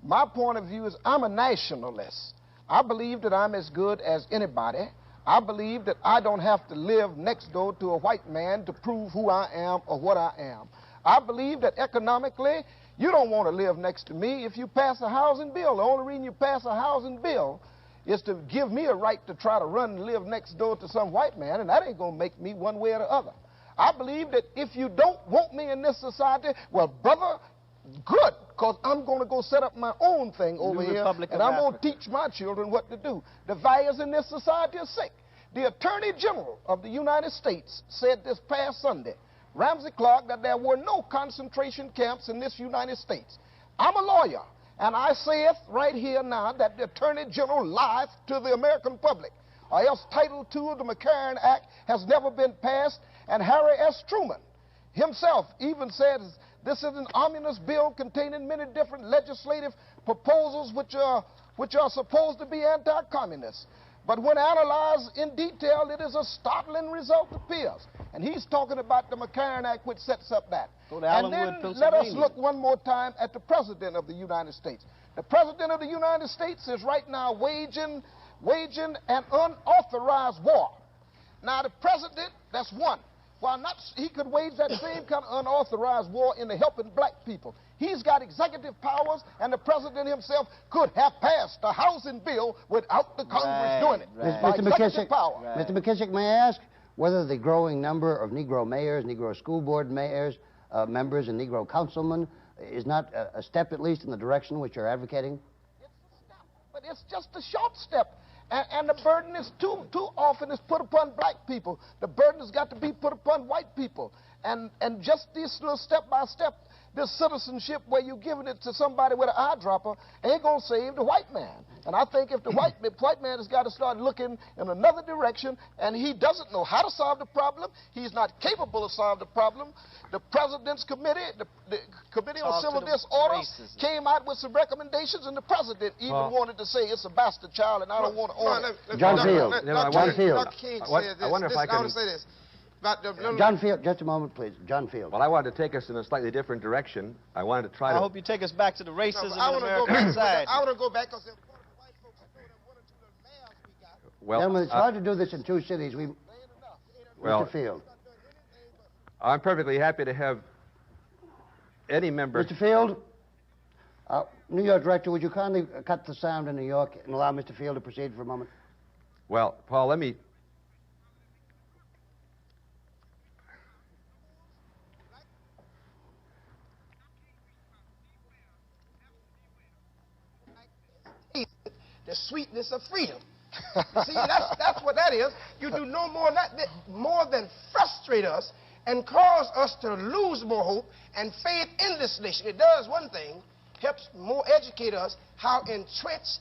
My point of view is I'm a nationalist. I believe that I'm as good as anybody. I believe that I don't have to live next door to a white man to prove who I am or what I am. I believe that economically, you don't want to live next to me if you pass a housing bill. The only reason you pass a housing bill is to give me a right to try to run and live next door to some white man, and that ain't going to make me one way or the other. I believe that if you don't want me in this society, well, brother, good, because I'm going to go set up my own thing over here, and I'm going to teach my children what to do. The values in this society are sick. The Attorney General of the United States said this past Sunday, Ramsey Clark, that there were no concentration camps in this United States. I'm a lawyer, and I saith right here now that the Attorney General lies to the American public, or else Title II of the McCarran Act has never been passed, and Harry S. Truman himself even says this is an ominous bill containing many different legislative proposals which are supposed to be anti-communist. But when analyzed in detail, it is a startling result appears. And he's talking about the McCarran Act, which sets up that. And then let us look one more time at the President of the United States. The President of the United States is right now waging an unauthorized war. Now, the President, that's one. While not, he could wage that same kind of unauthorized war into helping black people. He's got executive powers, and the President himself could have passed the housing bill without the Congress doing it. Mr. McKissick, may I ask whether the growing number of Negro mayors, Negro school board mayors, members, and Negro councilmen is not a step, at least, in the direction which you're advocating? It's a but it's just a short step. And the burden is too often is put upon black people. The burden has got to be put upon white people. And just this little step by step, this citizenship where you're giving it to somebody with an eyedropper ain't going to save the white man. And I think if the white man has got to start looking in another direction, and he doesn't know how to solve the problem, he's not capable of solving the problem. The President's Committee, the Committee on Civil Disorder came out with some recommendations, and the President even wanted to say it's a bastard child, and I don't want to own it. John Field. John Field. I wonder if I can... say this. John Field, just a moment, please. John Field. Well, I wanted to take us in a slightly different direction. I wanted to try to... I hope you take us back to the racism I in American society. I want to go back because one of the white folks know them one or two little mayors we got. Well, gentlemen, it's hard to do this in two cities. Well, Mr. Field. I'm perfectly happy to have any member... Mr. Field, New York Director, would you kindly cut the sound in New York and allow Mr. Field to proceed for a moment? Well, Paul, let me... The sweetness of freedom. See, that's what that is. You do no more than frustrate us and cause us to lose more hope and faith in this nation. It does one thing, helps more educate us how entrenched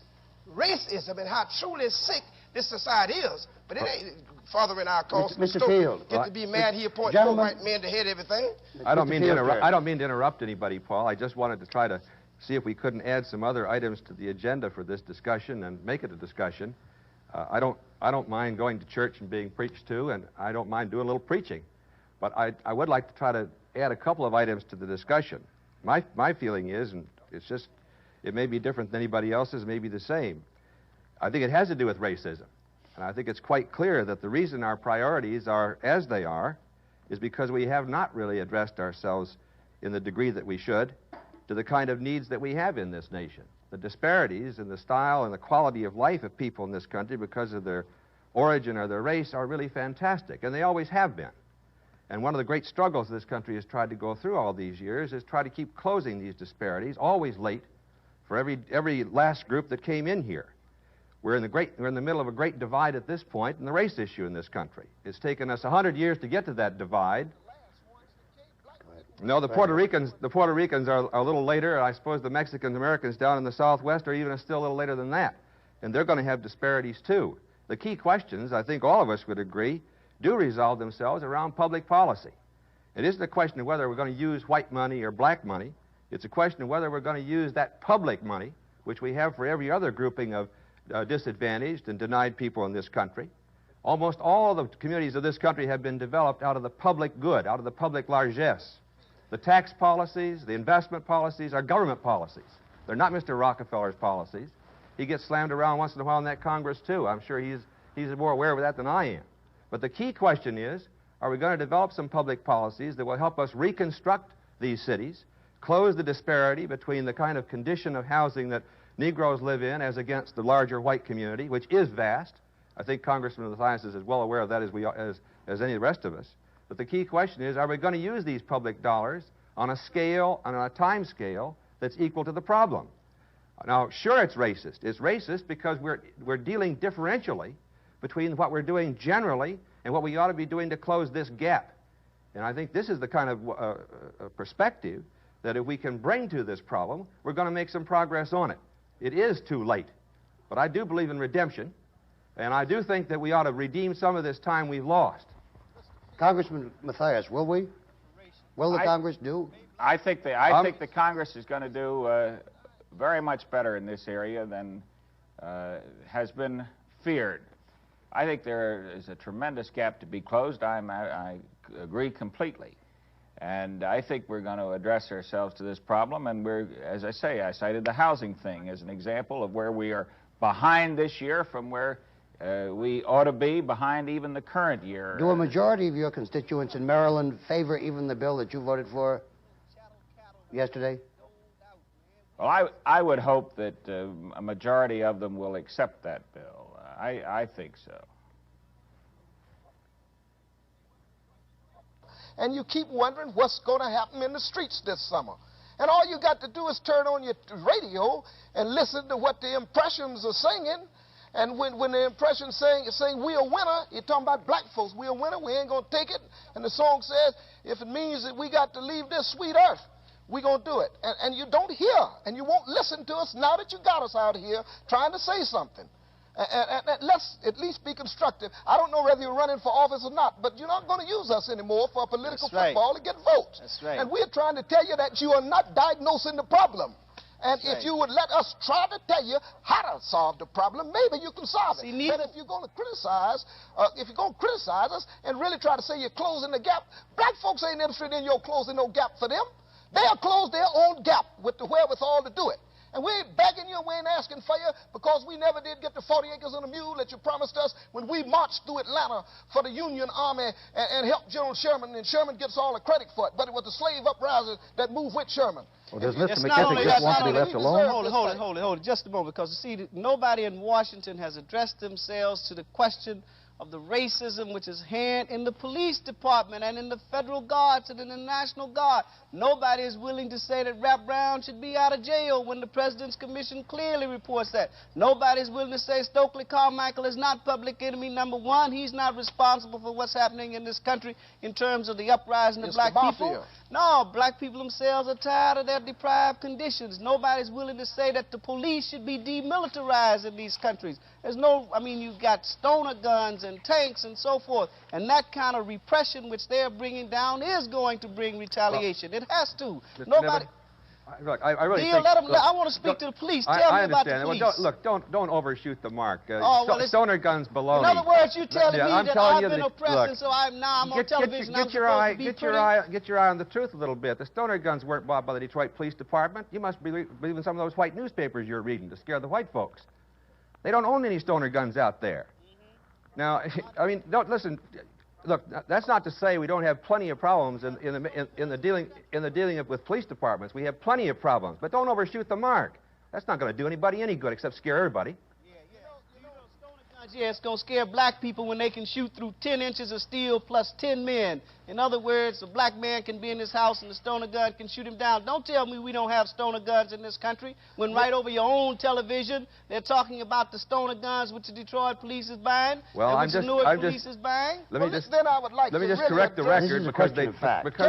racism and how truly sick this society is. But it ain't furthering our cause. Mr. Field. Get to be mad he appoints no white men to head everything. I don't mean to interrupt anybody, Paul. I just wanted to try to see if we couldn't add some other items to the agenda for this discussion and make it a discussion. I don't mind going to church and being preached to, and I don't mind doing a little preaching. But I would like to try to add a couple of items to the discussion. My feeling is, and it's just, it may be different than anybody else's, it may be the same. I think it has to do with racism. And I think it's quite clear that the reason our priorities are as they are is because we have not really addressed ourselves in the degree that we should to the kind of needs that we have in this nation. The disparities in the style and the quality of life of people in this country because of their origin or their race are really fantastic, and they always have been. And one of the great struggles this country has tried to go through all these years is try to keep closing these disparities, always late, for every last group that came in here. We're in the middle of a great divide at this point in the race issue in this country. It's taken us 100 years to get to that divide. No, the Puerto Ricans are a little later. I suppose the Mexican Americans down in the Southwest are even still a little later than that. And they're going to have disparities, too. The key questions, I think all of us would agree, do resolve themselves around public policy. It isn't a question of whether we're going to use white money or black money. It's a question of whether we're going to use that public money, which we have for every other grouping of disadvantaged and denied people in this country. Almost all the communities of this country have been developed out of the public good, out of the public largesse. The tax policies, the investment policies are government policies. They're not Mr. Rockefeller's policies. He gets slammed around once in a while in that Congress, too. I'm sure he's more aware of that than I am. But the key question is, are we going to develop some public policies that will help us reconstruct these cities, close the disparity between the kind of condition of housing that Negroes live in as against the larger white community, which is vast. I think Congressman Mathias is as well aware of that as any of the rest of us. But the key question is, are we going to use these public dollars on a scale, on a time scale, that's equal to the problem? Now, sure, it's racist. It's racist because we're dealing differentially between what we're doing generally and what we ought to be doing to close this gap. And I think this is the kind of perspective that if we can bring to this problem, we're going to make some progress on it. It is too late. But I do believe in redemption, and I do think that we ought to redeem some of this time we've lost. Congressman Mathias, will we? Will the Congress do? I think the Congress is going to do very much better in this area than has been feared. I think there is a tremendous gap to be closed. I agree completely. And I think we're going to address ourselves to this problem. And as I say, I cited the housing thing as an example of where we are behind this year from where we ought to be behind even the current year. Do a majority of your constituents in Maryland favor even the bill that you voted for yesterday? Well, I would hope that a majority of them will accept that bill. I think so. And you keep wondering what's going to happen in the streets this summer. And all you got to do is turn on your radio and listen to what the impressions are singing. And when the impressions saying we a winner, you're talking about black folks. We a winner, we ain't going to take it. And the song says, if it means that we got to leave this sweet earth, we're going to do it. And you don't hear, and you won't listen to us now that you got us out here trying to say something. And let's at least be constructive. I don't know whether you're running for office or not, but you're not going to use us anymore for a political football to get votes. That's right. And we're trying to tell you that you are not diagnosing the problem. And if you would let us try to tell you how to solve the problem, maybe you can solve it. But if you're going to criticize, us and really try to say you're closing the gap, black folks ain't interested in your closing no gap for them. They'll close their own gap with the wherewithal to do it. And we ain't begging you, we ain't asking for you, because we never did get the 40 acres and a mule that you promised us when we marched through Atlanta for the Union Army and helped General Sherman, and Sherman gets all the credit for it. But it was the slave uprisers that moved with Sherman. Well, does Mr. McKissick just want to be left alone? Hold it, just a moment, because, you see, nobody in Washington has addressed themselves to the question of the racism which is inherent in the police department and in the federal guards and in the National Guard. Nobody is willing to say that Rap Brown should be out of jail when the President's Commission clearly reports that. Nobody is willing to say Stokely Carmichael is not public enemy #1. He's not responsible for what's happening in this country in terms of the uprising of black people. No, black people themselves are tired of their deprived conditions. Nobody's willing to say that the police should be demilitarized in these countries. There's no, I mean, you've got stoner guns and tanks and so forth, and that kind of repression which they're bringing down is going to bring retaliation. It has to. Nobody. Look, I really Neil, think... I want to speak to the police. Tell me about the police. Well, don't overshoot the mark. Stoner guns below me. In other words, you're telling me that I've been oppressed, and so I'm on television. Get your eye on the truth a little bit. The stoner guns weren't bought by the Detroit Police Department. You must be believing some of those white newspapers you're reading to scare the white folks. They don't own any stoner guns out there. Now, I mean, don't listen. Look, that's not to say we don't have plenty of problems in the dealing with police departments. We have plenty of problems, but don't overshoot the mark. That's not going to do anybody any good except scare everybody. Yeah, it's going to scare black people when they can shoot through 10 inches of steel plus 10 men. In other words, a black man can be in his house and the stoner gun can shoot him down. Don't tell me we don't have stoner guns in this country when right over your own television they're talking about the stoner guns which the Detroit police is buying, well, and which the Newark police is buying. Let me just correct the record because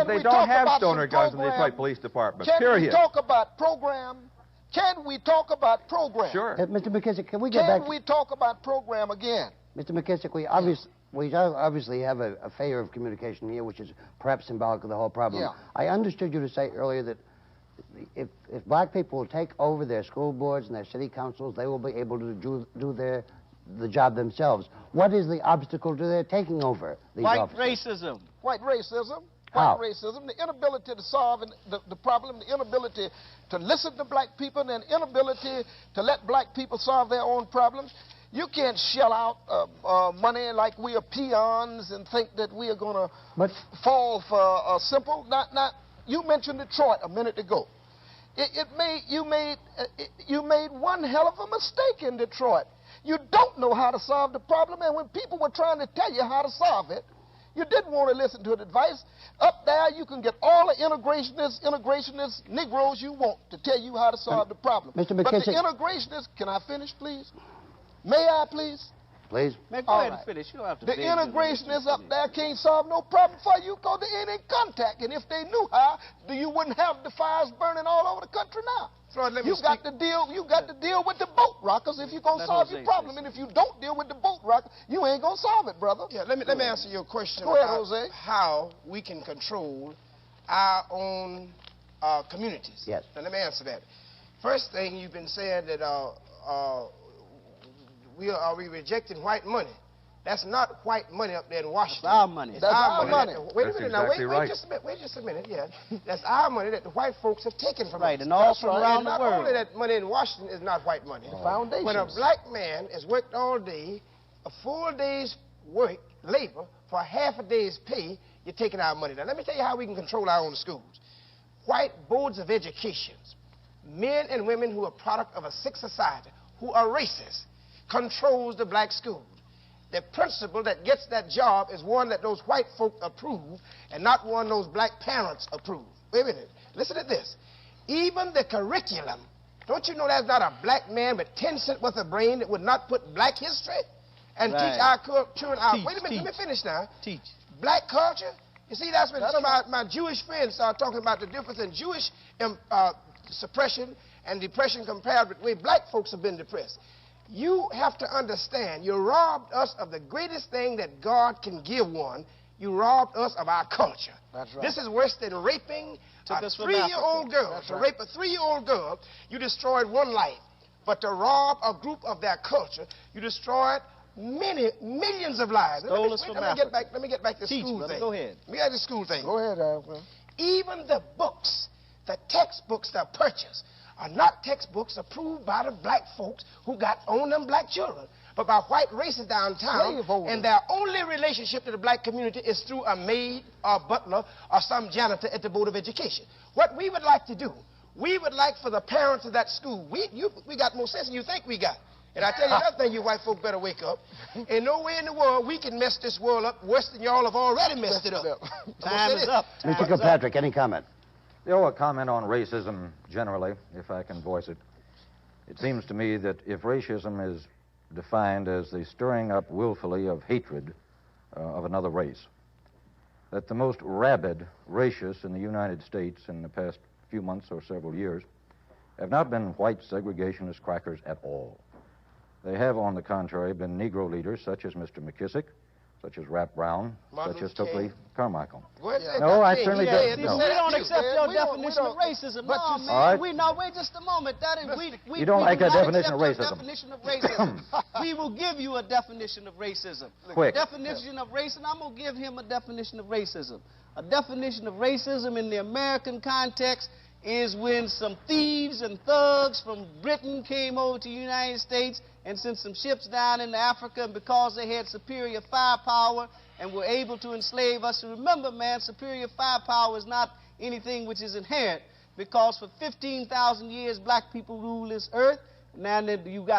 they don't have stoner guns in the Detroit Police Department. Period. Can we talk about program? Can we talk about program? Sure. Mr. McKissick, can we get back... Can we talk about program again? Mr. McKissick, we obviously have a failure of communication here, which is perhaps symbolic of the whole problem. Yeah. I understood you to say earlier that if black people will take over their school boards and their city councils, they will be able to do the job themselves. What is the obstacle to their taking over these offices? Racism. White racism. How? White racism, the inability to solve the problem, the inability to listen to black people, and the inability to let black people solve their own problems. You can't shell out money like we are peons and think that we are going to fall for simple. You mentioned Detroit a minute ago. You made one hell of a mistake in Detroit. You don't know how to solve the problem, and when people were trying to tell you how to solve it, you didn't want to listen to the advice. Up there, you can get all the integrationist Negroes you want to tell you how to solve the problem. Mr. McKissick. But the integrationists, can I finish, please? May I, please? Please. Man, go ahead and finish. You don't have to. The integrationists up there can't solve no problem for you because they ain't in contact. And if they knew how, you wouldn't have the fires burning all over the country now. Floyd, You got to deal with the boat rockers if you're gonna solve your problem. And if you don't deal with the boat rockers, you ain't gonna solve it, brother. Yeah, let me answer your question Go ahead, about Jose. how we can control our own communities. Yes. Now, let me answer that. First thing, you've been saying that are we rejecting white money? That's not white money up there in Washington. That's our money. That's our money. Wait a minute now. Exactly Wait right. just a minute. Yeah, that's our money that the white folks have taken from us. Right, and all from around the Not world. only that money in Washington is not white money. Foundations. When a black man has worked all day, a full day's work, labor, for half a day's pay, you're taking our money. Now, let me tell you how we can control our own schools. White boards of education, men and women who are product of a sick society, who are racist, controls the black schools. The principal that gets that job is one that those white folk approve and not one those black parents approve. Wait a minute. Listen to this. Even the curriculum. Don't you know there's not a black man with 10 cents worth of brain that would not put black history and teach our children our... Wait a minute, let me finish now. Teach. Black culture? You see, that's when some of my Jewish friends start talking about the difference in Jewish suppression and depression compared with the way black folks have been depressed. You have to understand, you robbed us of the greatest thing that God can give one. You robbed us of our culture. That's right. This is worse than raping a 3-year-old girl. To rape a 3-year-old girl, you destroyed one life. But to rob a group of their culture, you destroyed millions of lives. Let me get back to the school thing. Go ahead. Let me get to the school thing. Go ahead, Alfred. Even the books, the textbooks that are purchased, are not textbooks approved by the black folks who own them black children, but by white racists downtown, and their only relationship to the black community is through a maid or butler or some janitor at the Board of Education. What we would like to do, we would like for the parents of that school, we got more sense than you think we got. And I tell you another thing, you white folk better wake up. Ain't no way in the world we can mess this world up worse than y'all have already messed it up. Time is up. Mr. Kilpatrick, any comment? A comment on racism generally, if I can voice it. It seems to me that if racism is defined as the stirring up willfully of hatred of another race, that the most rabid racists in the United States in the past few months or several years have not been white segregationist crackers at all. They have, on the contrary, been Negro leaders such as Mr. McKissick, such as Rap Brown, such as Stokely Carmichael. No, I certainly don't. We don't accept your definition of racism. No, man. Wait just a moment. You don't like a definition of racism. We will give you a definition of racism. Quick. Definition of racism. I'm going to give him a definition of racism. A definition of racism in the American context is when some thieves and thugs from Britain came over to the United States and sent some ships down into Africa, and because they had superior firepower and were able to enslave us. And remember, man, superior firepower is not anything which is inherent, because for 15,000 years black people rule this earth. Now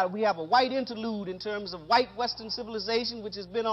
we have a white interlude in terms of white Western civilization, which has been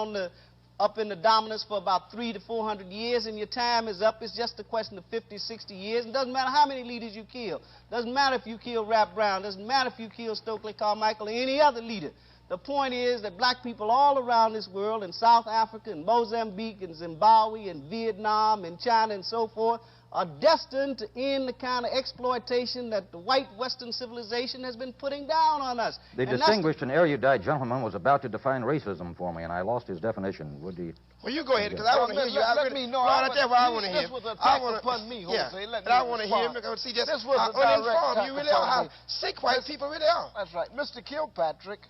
up in the dominance for about 300 to 400 years, and your time is up. It's just a question of 50, 60 years. It doesn't matter how many leaders you kill. Doesn't matter if you kill Rap Brown. Doesn't matter if you kill Stokely Carmichael or any other leader. The point is that black people all around this world, in South Africa, in Mozambique, in Zimbabwe, in Vietnam, in China, and so forth, are destined to end the kind of exploitation that the white Western civilization has been putting down on us. The distinguished and erudite gentleman was about to define racism for me, and I lost his definition. Would he? Well, you go ahead, because I want to hear you. Let me know. I want to hear. This was an attack upon me, Jose. Yeah, but I want to hear him, because see, just how uninformed you really are, how sick white people really are. That's right. Mr. Kilpatrick,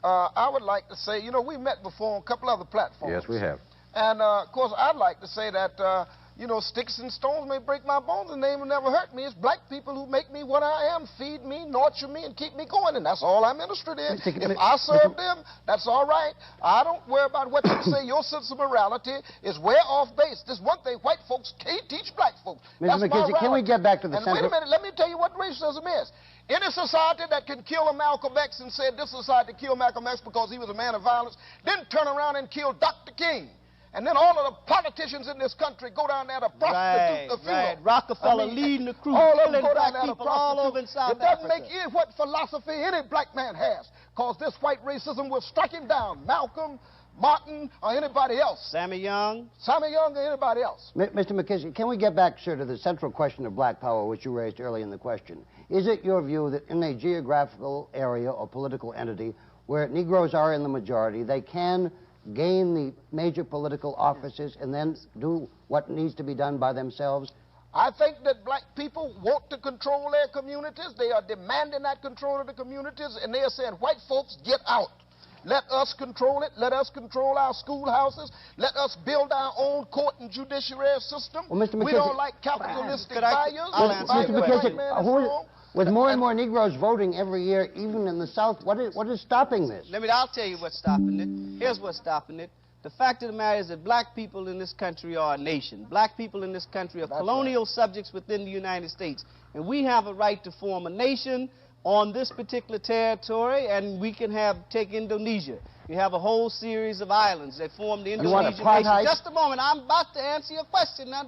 I would like to say, we met before on a couple other platforms. Yes, we have. And, of course, I'd like to say that, sticks and stones may break my bones and they will never hurt me. It's black people who make me what I am, feed me, nurture me, and keep me going, and that's all I'm interested in. If I serve them, that's all right. I don't worry about what you say. Your sense of morality is way off base. There's one thing white folks can't teach black folks. Mr. McKissick, can we get back to the center? Wait a minute, let me tell you what racism is. Any society that can kill a Malcolm X and said this society killed Malcolm X because he was a man of violence, then turn around and kill Dr. King. And then all of the politicians in this country go down there to prostitute the funeral. Right. Rockefeller leading the crew, all of them killing go down black there people all over in South Africa. It doesn't make any what philosophy any black man has, because this white racism will strike him down. Malcolm, Martin, or anybody else. Sammy Young, or anybody else. Mr. McKissick, can we get back, sir, to the central question of black power, which you raised early in the question? Is it your view that in a geographical area or political entity where Negroes are in the majority, they can gain the major political offices and then do what needs to be done by themselves? I think that black people want to control their communities. They are demanding that control of the communities, and they are saying, white folks, get out. Let us control it. Let us control our schoolhouses. Let us build our own court and judiciary system. Well, Mr. McKissick, we don't like capitalistic values. Mr. McKissick, with more and more Negroes voting every year, even in the South, what is stopping this? I'll tell you what's stopping it. Here's what's stopping it. The fact of the matter is that black people in this country are a nation. Black people in this country are colonial subjects within the United States. And we have a right to form a nation on this particular territory, and we can take Indonesia. You have a whole series of islands that form the Indonesian nation. Just a moment. I'm about to answer your question. Now,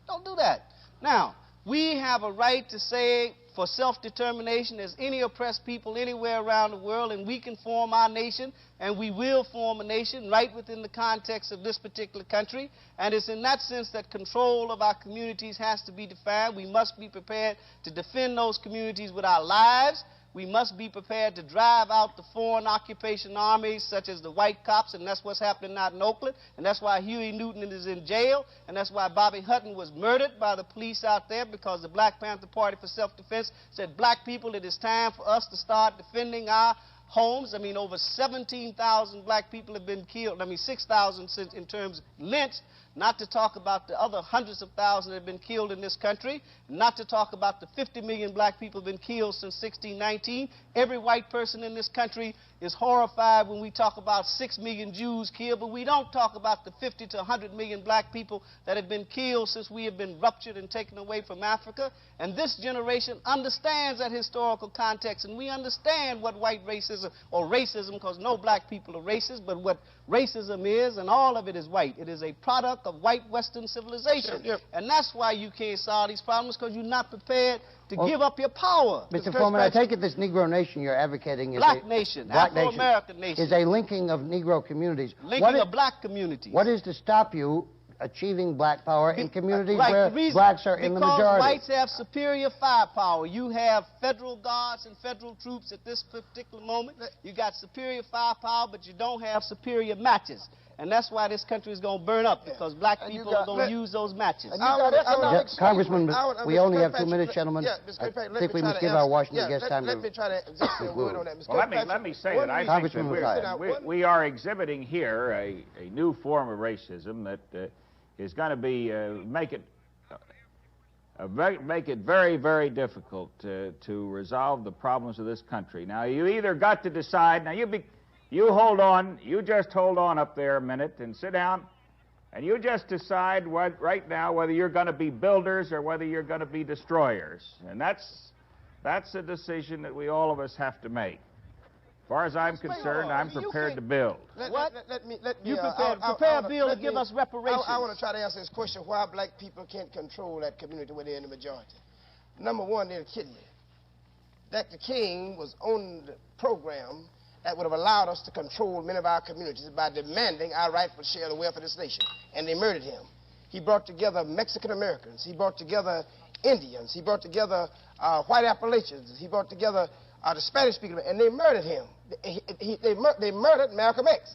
don't do that. Now, We have a right to say for self-determination as any oppressed people anywhere around the world, and we can form our nation, and we will form a nation right within the context of this particular country. And it's in that sense that control of our communities has to be defined. We must be prepared to defend those communities with our lives. We must be prepared to drive out the foreign occupation armies such as the white cops, and that's what's happening out in Oakland, and that's why Huey Newton is in jail, and that's why Bobby Hutton was murdered by the police out there, because the Black Panther Party for Self-Defense said, black people, it is time for us to start defending our homes. I mean, over 17,000 black people have been killed. I mean, 6,000 in terms lynched, not to talk about the other hundreds of thousands that have been killed in this country, not to talk about the 50 million black people who have been killed since 1619. Every white person in this country is horrified when we talk about 6 million Jews killed, but we don't talk about the 50 to 100 million black people that have been killed since we have been ruptured and taken away from Africa. And this generation understands that historical context, and we understand what white racism, or racism, because no black people are racist, but what racism is, and all of it is white. It is a product of white Western civilization. Sure. And that's why you can't solve these problems, because you're not prepared to give up your power. Mr. Forman, I take it this Negro nation you're advocating is black nation, Afro-American nation. Is a linking of Negro communities. Linking of black communities. What is to stop you achieving black power in communities where blacks are in the majority? Because whites have superior firepower. You have federal guards and federal troops at this particular moment. You got superior firepower, but you don't have superior matches. And that's why this country is going to burn up, because black people are going to use those matches. Congressman, we only have 2 minutes, gentlemen. I think we must give our Washington guest time to... Let me try to exhaust a word on that, Mr. Well, let me say that I think that we are exhibiting here a new form of racism that is going to be make it very, very difficult to resolve the problems of this country. Now, you either got to decide. Now, you hold on. You just hold on up there a minute and sit down, and you just decide right now whether you're going to be builders or whether you're going to be destroyers. And that's a decision that all of us have to make. As far as I'm concerned, I'm prepared to build. Let me you prepare a bill to give us reparations. I want to try to answer this question, why black people can't control that community where they're in the majority. Number one, they'll kill you. Dr. King was on the program that would have allowed us to control many of our communities by demanding our rightful share of the wealth of this nation, and they murdered him. He brought together Mexican Americans. He brought together Indians. He brought together white Appalachians. He brought together the Spanish speakers, and they murdered him. They murdered Malcolm X.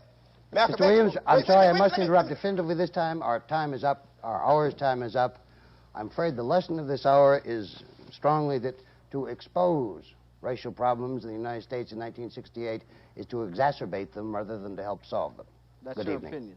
Mr. Williams, I'm sorry, I must interrupt definitively this time. Our time is up. Our hour's time is up. I'm afraid the lesson of this hour is strongly that to expose racial problems in the United States in 1968 is to exacerbate them rather than to help solve them. That's your opinion.